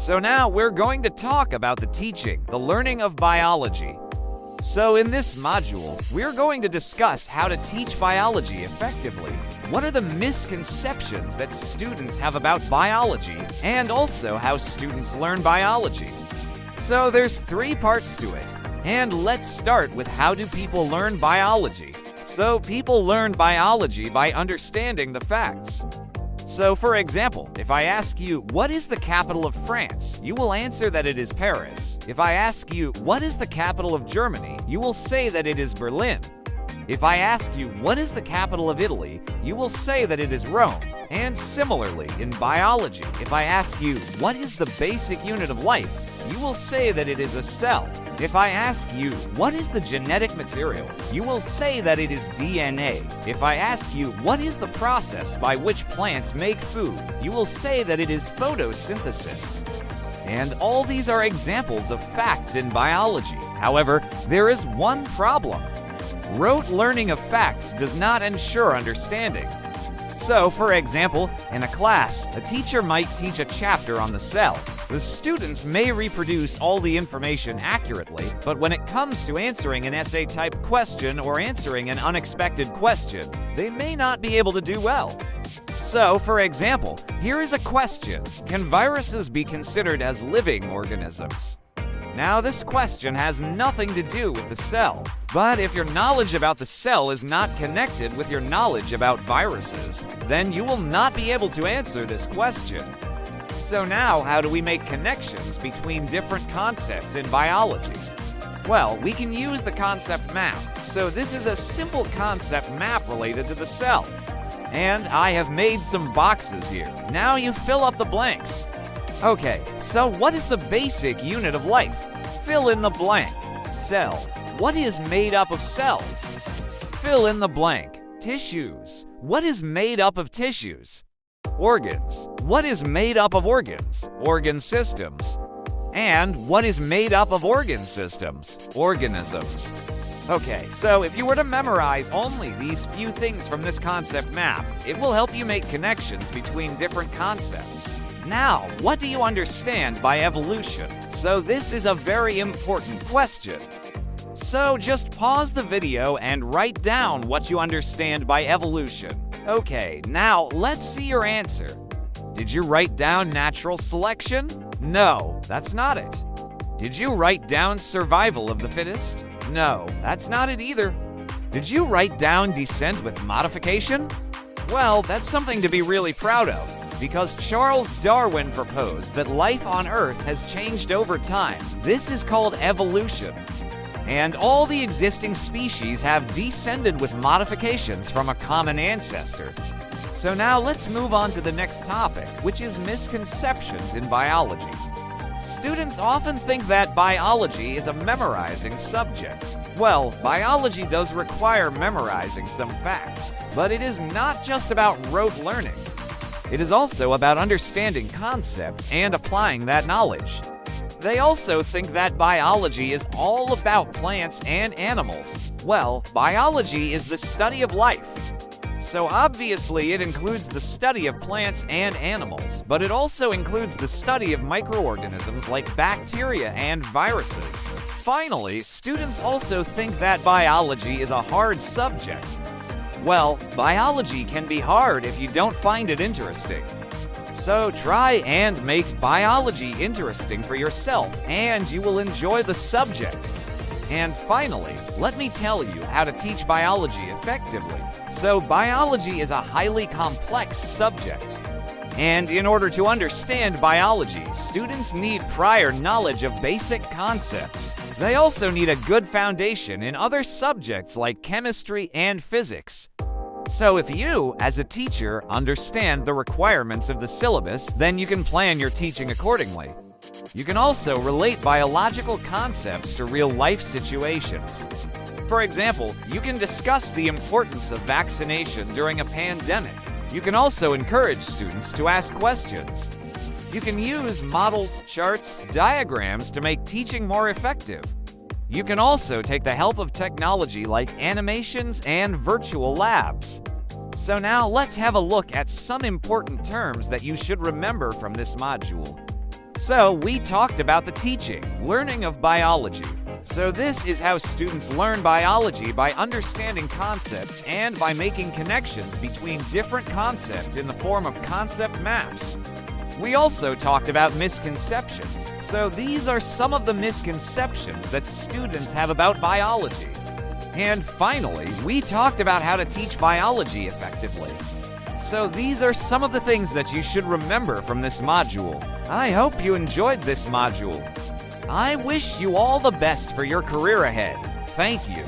So now we're going to talk about the teaching, the learning of biology. So in this module, we're going to discuss how to teach biology effectively. What are the misconceptions that students have about biology, and also how students learn biology? So there's 3 parts to it. And let's start with how do people learn biology? So people learn biology by understanding the facts. So for example, if I ask you, what is the capital of France? You will answer that it is Paris. If I ask you, what is the capital of Germany? You will say that it is Berlin. If I ask you, what is the capital of Italy? You will say that it is Rome. And similarly, in biology, if I ask you, what is the basic unit of life? You will say that it is a cell. If I ask you, what is the genetic material? You will say that it is DNA. If I ask you, what is the process by which plants make food? You will say that it is photosynthesis. And all these are examples of facts in biology. However, there is one problem. Rote learning of facts does not ensure understanding. So, for example, in a class, a teacher might teach a chapter on the cell. The students may reproduce all the information accurately, but when it comes to answering an essay-type question or answering an unexpected question, they may not be able to do well. So, for example, here is a question. Can viruses be considered as living organisms? Now, this question has nothing to do with the cell. But if your knowledge about the cell is not connected with your knowledge about viruses, then you will not be able to answer this question. So now, how do we make connections between different concepts in biology? Well, we can use the concept map. So this is a simple concept map related to the cell. And I have made some boxes here. Now you fill up the blanks. Okay, so what is the basic unit of life? Fill in the blank. Cell. What is made up of cells? Fill in the blank. Tissues. What is made up of tissues? Organs. What is made up of organs? Organ systems. And what is made up of organ systems? Organisms. Okay, so if you were to memorize only these few things from this concept map, it will help you make connections between different concepts. Now, what do you understand by evolution? So this is a very important question. So just pause the video and write down what you understand by evolution. Okay, now let's see your answer. Did you write down natural selection? No, that's not it. Did you write down survival of the fittest? No, that's not it either. Did you write down descent with modification? Well, that's something to be really proud of, because Charles Darwin proposed that life on Earth has changed over time. This is called evolution. And all the existing species have descended with modifications from a common ancestor. So now let's move on to the next topic, which is misconceptions in biology. Students often think that biology is a memorizing subject. Well, biology does require memorizing some facts, but it is not just about rote learning. It is also about understanding concepts and applying that knowledge. They also think that biology is all about plants and animals. Well, biology is the study of life. So obviously it includes the study of plants and animals, but it also includes the study of microorganisms like bacteria and viruses. Finally, students also think that biology is a hard subject. Well, biology can be hard if you don't find it interesting. So try and make biology interesting for yourself, and you will enjoy the subject. And finally, let me tell you how to teach biology effectively. So biology is a highly complex subject. And in order to understand biology, students need prior knowledge of basic concepts. They also need a good foundation in other subjects like chemistry and physics. So if you, as a teacher, understand the requirements of the syllabus, then you can plan your teaching accordingly. You can also relate biological concepts to real-life situations. For example, you can discuss the importance of vaccination during a pandemic. You can also encourage students to ask questions. You can use models, charts, diagrams to make teaching more effective. You can also take the help of technology like animations and virtual labs. So now let's have a look at some important terms that you should remember from this module. So we talked about the teaching, learning of biology. So this is how students learn biology, by understanding concepts and by making connections between different concepts in the form of concept maps. We also talked about misconceptions. So these are some of the misconceptions that students have about biology. And finally, we talked about how to teach biology effectively. So these are some of the things that you should remember from this module. I hope you enjoyed this module. I wish you all the best for your career ahead. Thank you.